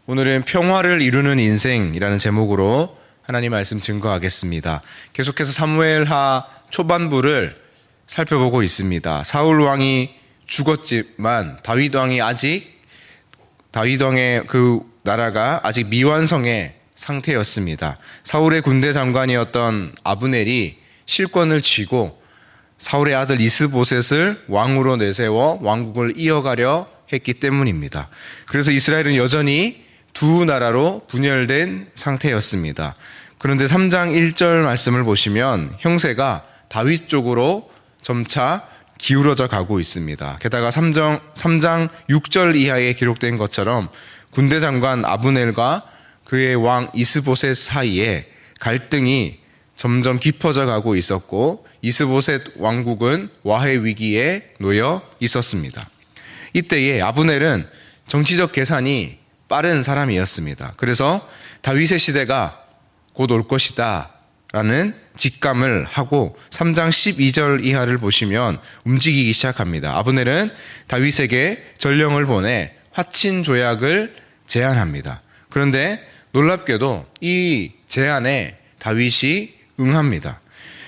오늘은 평화를 이루는 인생이라는 제목으로 하나님 말씀 증거하겠습니다. 계속해서 사무엘하 초반부를 살펴보고 있습니다. 사울 왕이 죽었지만 다윗 왕이 다윗 왕의 그 나라가 아직 미완성의 상태였습니다. 사울의 군대 장관이었던 아브넬이 실권을 쥐고 사울의 아들 이스보셋을 왕으로 내세워 왕국을 이어가려 했기 때문입니다. 그래서 이스라엘은 여전히 두 나라로 분열된 상태였습니다. 그런데 3장 1절 말씀을 보시면 형세가 다윗 쪽으로 점차 기울어져 가고 있습니다. 게다가 3장 6절 이하에 기록된 것처럼 군대 장관 아브넬과 그의 왕 이스보셋 사이에 갈등이 점점 깊어져 가고 있었고 이스보셋 왕국은 와해 위기에 놓여 있었습니다. 이때에 아브넬은 정치적 계산이 빠른 사람이었습니다. 그래서 다윗의 시대가 곧 올 것이다 라는 직감을 하고 3장 12절 이하를 보시면 움직이기 시작합니다. 아브넬은 다윗에게 전령을 보내 화친 조약을 제안합니다. 그런데 놀랍게도 이 제안에 다윗이 응합니다.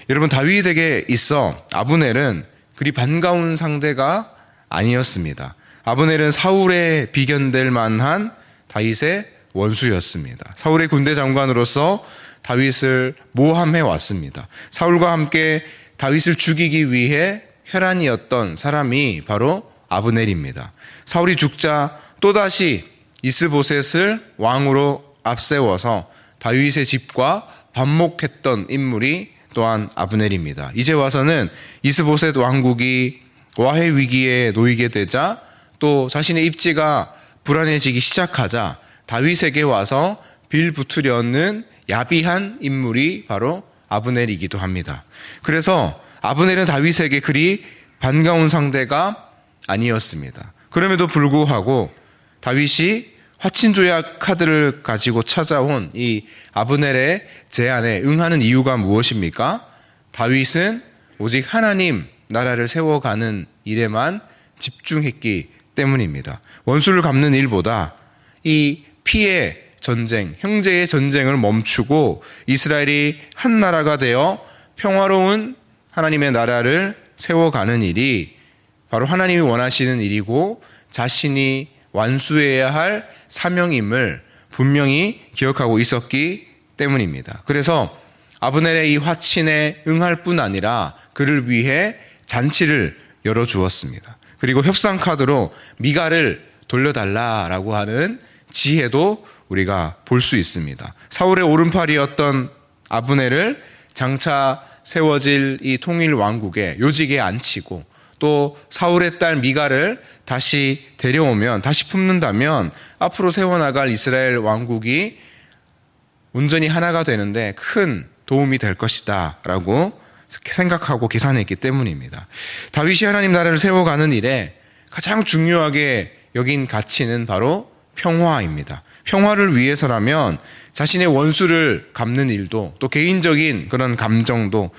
여러분, 다윗에게 있어 아브넬은 그리 반가운 상대가 아니었습니다. 아브넬은 사울에 비견될 만한 다윗의 원수였습니다. 사울의 군대 장관으로서 다윗을 모함해 왔습니다. 사울과 함께 다윗을 죽이기 위해 혈안이었던 사람이 바로 아브넬입니다. 사울이 죽자 또다시 이스보셋을 왕으로 앞세워서 다윗의 집과 반목했던 인물이 또한 아브넬입니다. 이제 와서는 이스보셋 왕국이 와해 위기에 놓이게 되자 또 자신의 입지가 불안해지기 시작하자 다윗에게 와서 빌붙으려는 야비한 인물이 바로 아브넬이기도 합니다. 그래서 아브넬은 다윗에게 그리 반가운 상대가 아니었습니다. 그럼에도 불구하고 다윗이 화친조약 카드를 가지고 찾아온 이 아브넬의 제안에 응하는 이유가 무엇입니까? 다윗은 오직 하나님 나라를 세워가는 일에만 집중했기 때문입니다. 원수를 갚는 일보다 이 피의 전쟁, 형제의 전쟁을 멈추고 이스라엘이 한 나라가 되어 평화로운 하나님의 나라를 세워가는 일이 바로 하나님이 원하시는 일이고 자신이 완수해야 할 사명임을 분명히 기억하고 있었기 때문입니다. 그래서 아브넬의 이 화친에 응할 뿐 아니라 그를 위해 잔치를 열어주었습니다. 그리고 협상 카드로 미갈을 돌려달라라고 하는 지혜도 우리가 볼 수 있습니다. 사울의 오른팔이었던 아브넬을 장차 세워질 이 통일 왕국의 요직에 앉히고 또 사울의 딸 미갈을 다시 데려오면, 다시 품는다면 앞으로 세워나갈 이스라엘 왕국이 온전히 하나가 되는데 큰 도움이 될 것이다 라고 생각하고 계산했기 때문입니다. 다윗이 하나님 나라를 세워가는 일에 가장 중요하게 여긴 가치는 바로 평화입니다. 평화를 위해서라면 자신의 원수를 갚는 일도 또 개인적인 그런 감정도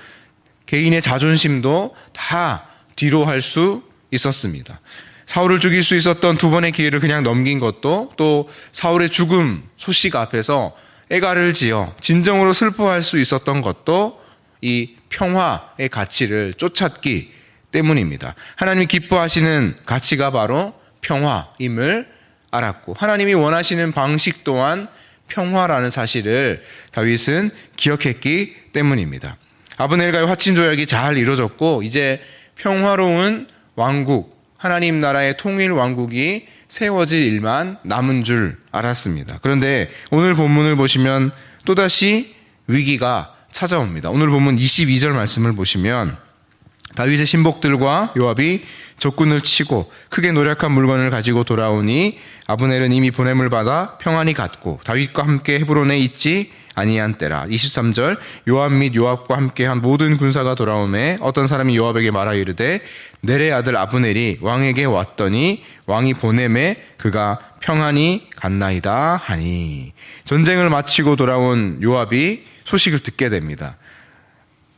개인의 자존심도 다 뒤로 할 수 있었습니다. 사울을 죽일 수 있었던 두 번의 기회를 그냥 넘긴 것도 또 사울의 죽음 소식 앞에서 애가를 지어 진정으로 슬퍼할 수 있었던 것도 이 평화의 가치를 쫓았기 때문입니다. 하나님이 기뻐하시는 가치가 바로 평화임을 알았고 하나님이 원하시는 방식 또한 평화라는 사실을 다윗은 기억했기 때문입니다. 아브넬과의 화친 조약이 잘 이루어졌고 이제 평화로운 왕국, 하나님 나라의 통일 왕국이 세워질 일만 남은 줄 알았습니다. 그런데 오늘 본문을 보시면 또다시 위기가 찾아옵니다. 오늘 본문 22절 말씀을 보시면 다윗의 신복들과 요압이 적군을 치고 크게 노력한 물건을 가지고 돌아오니 아브넬은 이미 보냄을 받아 평안히 갔고 다윗과 함께 헤브론에 있지 아니한 때라. 23절 요압 및 요압과 함께한 모든 군사가 돌아오매 어떤 사람이 요압에게 말하 이르되 넬의 아들 아브넬이 왕에게 왔더니 왕이 보냄에 그가 평안히 갔나이다 하니. 전쟁을 마치고 돌아온 요압이 소식을 듣게 됩니다.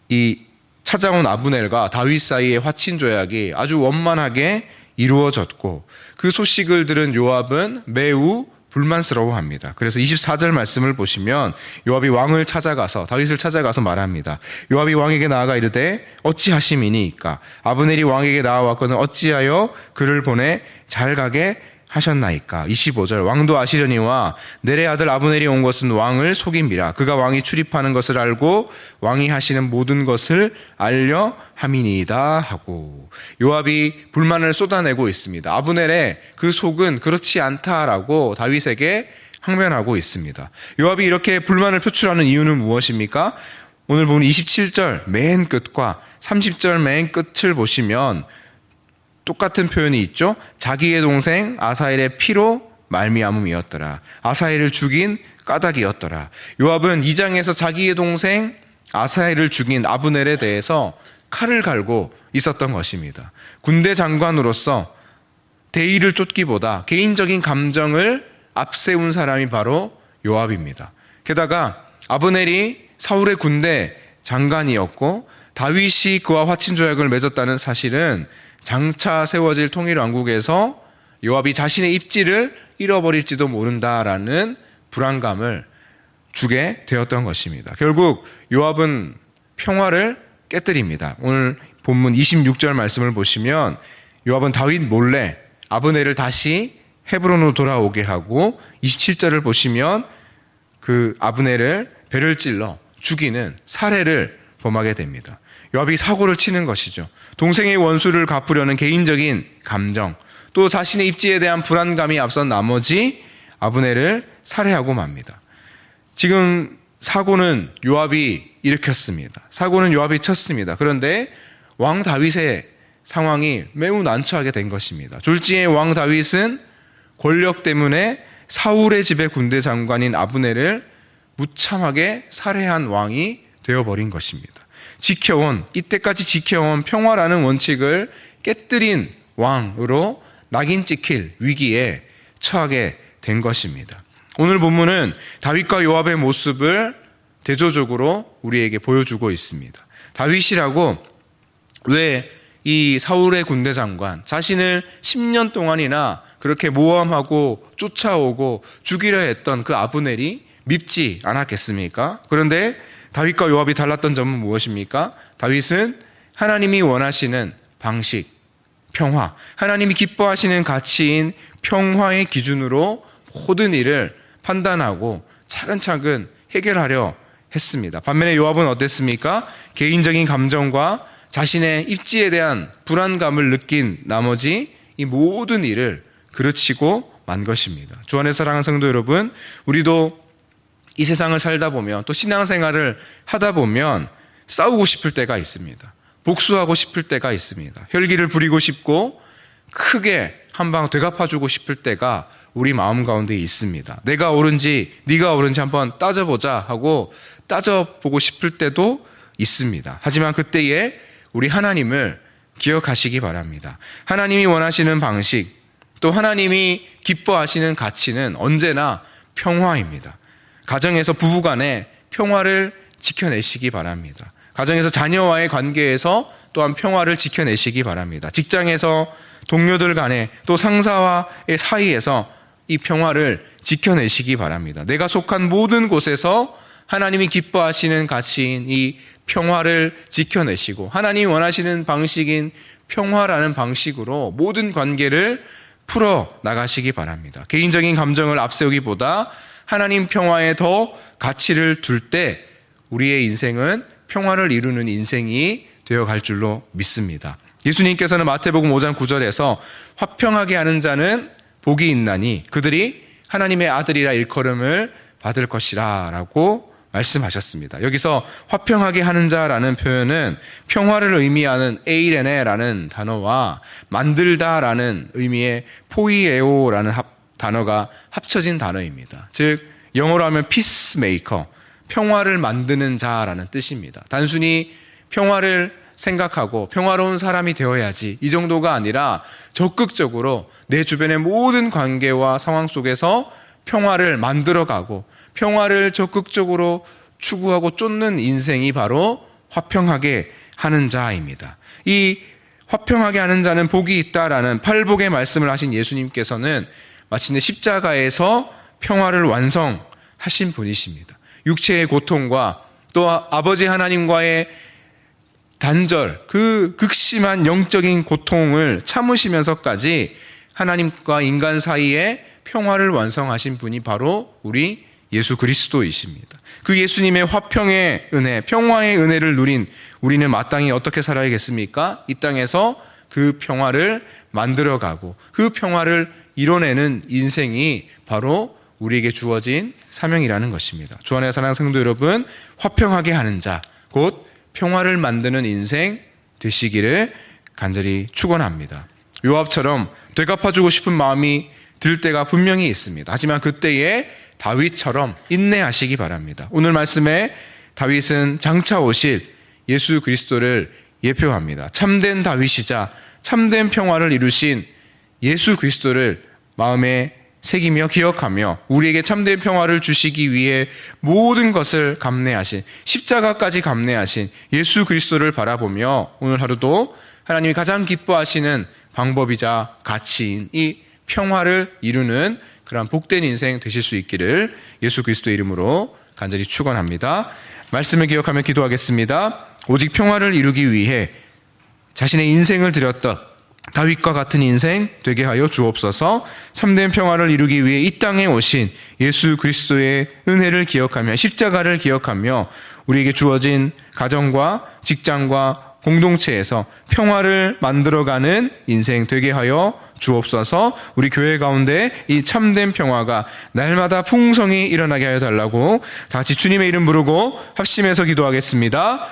이 찾아온 아브넬과 다윗 사이의 화친 조약이 아주 원만하게 이루어졌고 그 소식을 들은 요압은 매우 불만스러워합니다. 그래서 24절 말씀을 보시면 요압이 왕을 찾아가서 다윗을 찾아가서 말합니다. 요압이 왕에게 나아가 이르되 어찌하심이니까 아브넬이 왕에게 나아왔거늘 어찌하여 그를 보내 잘 가게 하셨나이까. 25절 왕도 아시려니와 넬의 아들 아브넬이 온 것은 왕을 속임이라. 그가 왕이 출입하는 것을 알고 왕이 하시는 모든 것을 알려 함이니이다 하고 요압이 불만을 쏟아내고 있습니다. 아브넬의 그 속은 그렇지 않다라고 다윗에게 항변하고 있습니다. 요압이 이렇게 불만을 표출하는 이유는 무엇입니까? 오늘 보면 27절 맨 끝과 30절 맨 끝을 보시면 똑같은 표현이 있죠. 자기의 동생 아사엘의 피로 말미암음이었더라. 아사엘을 죽인 까닭이었더라. 요압은 2장에서 자기의 동생 아사엘을 죽인 아브넬에 대해서 칼을 갈고 있었던 것입니다. 군대 장관으로서 대의를 쫓기보다 개인적인 감정을 앞세운 사람이 바로 요압입니다. 게다가 아브넬이 사울의 군대 장관이었고 다윗이 그와 화친 조약을 맺었다는 사실은 장차 세워질 통일왕국에서 요압이 자신의 입지를 잃어버릴지도 모른다라는 불안감을 주게 되었던 것입니다. 결국 요압은 평화를 깨뜨립니다. 오늘 본문 26절 말씀을 보시면 요압은 다윗 몰래 아브넬을 다시 헤브론으로 돌아오게 하고 27절을 보시면 그 아브넬을 배를 찔러 죽이는 살해를 범하게 됩니다. 요압이 사고를 치는 것이죠. 동생의 원수를 갚으려는 개인적인 감정, 또 자신의 입지에 대한 불안감이 앞선 나머지 아브넬을 살해하고 맙니다. 지금 사고는 요압이 일으켰습니다. 사고는 요압이 쳤습니다. 그런데 왕 다윗의 상황이 매우 난처하게 된 것입니다. 졸지의 왕 다윗은 권력 때문에 사울의 집의 군대 장관인 아브넬을 무참하게 살해한 왕이 되어버린 것입니다. 이때까지 지켜온 평화라는 원칙을 깨뜨린 왕으로 낙인 찍힐 위기에 처하게 된 것입니다. 오늘 본문은 다윗과 요압의 모습을 대조적으로 우리에게 보여주고 있습니다. 다윗이라고 왜 이 사울의 군대 장관, 자신을 10년 동안이나 그렇게 모함하고 쫓아오고 죽이려 했던 그 아브넬이 밉지 않았겠습니까? 그런데 다윗과 요압이 달랐던 점은 무엇입니까? 다윗은 하나님이 원하시는 방식, 평화, 하나님이 기뻐하시는 가치인 평화의 기준으로 모든 일을 판단하고 차근차근 해결하려 했습니다. 반면에 요압은 어땠습니까? 개인적인 감정과 자신의 입지에 대한 불안감을 느낀 나머지 이 모든 일을 그르치고 만 것입니다. 주 안에 사랑하는 성도 여러분, 우리도 이 세상을 살다 보면 또 신앙생활을 하다 보면 싸우고 싶을 때가 있습니다. 복수하고 싶을 때가 있습니다. 혈기를 부리고 싶고 크게 한 방 되갚아주고 싶을 때가 우리 마음 가운데 있습니다. 내가 옳은지 네가 옳은지 한번 따져보자 하고 따져보고 싶을 때도 있습니다. 하지만 그때에 우리 하나님을 기억하시기 바랍니다. 하나님이 원하시는 방식, 또 하나님이 기뻐하시는 가치는 언제나 평화입니다. 가정에서 부부간에 평화를 지켜내시기 바랍니다. 가정에서 자녀와의 관계에서 또한 평화를 지켜내시기 바랍니다. 직장에서 동료들 간에 또 상사와의 사이에서 이 평화를 지켜내시기 바랍니다. 내가 속한 모든 곳에서 하나님이 기뻐하시는 가치인 이 평화를 지켜내시고 하나님이 원하시는 방식인 평화라는 방식으로 모든 관계를 풀어 나가시기 바랍니다. 개인적인 감정을 앞세우기보다 하나님 평화에 더 가치를 둘 때 우리의 인생은 평화를 이루는 인생이 되어갈 줄로 믿습니다. 예수님께서는 마태복음 5장 9절에서 화평하게 하는 자는 복이 있나니 그들이 하나님의 아들이라 일컬음을 받을 것이라 라고 말씀하셨습니다. 여기서 화평하게 하는 자라는 표현은 평화를 의미하는 에이레네라는 단어와 만들다라는 의미의 포이에오라는 단어가 합쳐진 단어입니다. 즉 영어로 하면 피스메이커, 평화를 만드는 자라는 뜻입니다. 단순히 평화를 생각하고 평화로운 사람이 되어야지 이 정도가 아니라 적극적으로 내 주변의 모든 관계와 상황 속에서 평화를 만들어가고 평화를 적극적으로 추구하고 쫓는 인생이 바로 화평하게 하는 자입니다. 이 화평하게 하는 자는 복이 있다라는 팔복의 말씀을 하신 예수님께서는 마침내 십자가에서 평화를 완성하신 분이십니다. 육체의 고통과 또 아버지 하나님과의 단절, 그 극심한 영적인 고통을 참으시면서까지 하나님과 인간 사이에 평화를 완성하신 분이 바로 우리 예수 그리스도이십니다. 그 예수님의 화평의 은혜, 평화의 은혜를 누린 우리는 마땅히 어떻게 살아야겠습니까? 이 땅에서 그 평화를 만들어가고 그 평화를 이뤄내는 인생이 바로 우리에게 주어진 사명이라는 것입니다. 주 안에 사랑하는 성도 여러분, 화평하게 하는 자, 곧 평화를 만드는 인생 되시기를 간절히 축원합니다. 요압처럼 되갚아주고 싶은 마음이 들 때가 분명히 있습니다. 하지만 그때에 다윗처럼 인내하시기 바랍니다. 오늘 말씀에 다윗은 장차 오실 예수 그리스도를 예표합니다. 참된 다윗이자 참된 평화를 이루신 예수 그리스도를 마음에 새기며 기억하며 우리에게 참된 평화를 주시기 위해 모든 것을 감내하신, 십자가까지 감내하신 예수 그리스도를 바라보며 오늘 하루도 하나님이 가장 기뻐하시는 방법이자 가치인 이 평화를 이루는 그러한 복된 인생 되실 수 있기를 예수 그리스도의 이름으로 간절히 축원합니다. 말씀을 기억하며 기도하겠습니다. 오직 평화를 이루기 위해 자신의 인생을 드렸던 다윗과 같은 인생 되게 하여 주옵소서. 참된 평화를 이루기 위해 이 땅에 오신 예수 그리스도의 은혜를 기억하며 십자가를 기억하며 우리에게 주어진 가정과 직장과 공동체에서 평화를 만들어가는 인생 되게 하여 주옵소서. 우리 교회 가운데 이 참된 평화가 날마다 풍성히 일어나게 하여 달라고 다 같이 주님의 이름 부르고 합심해서 기도하겠습니다.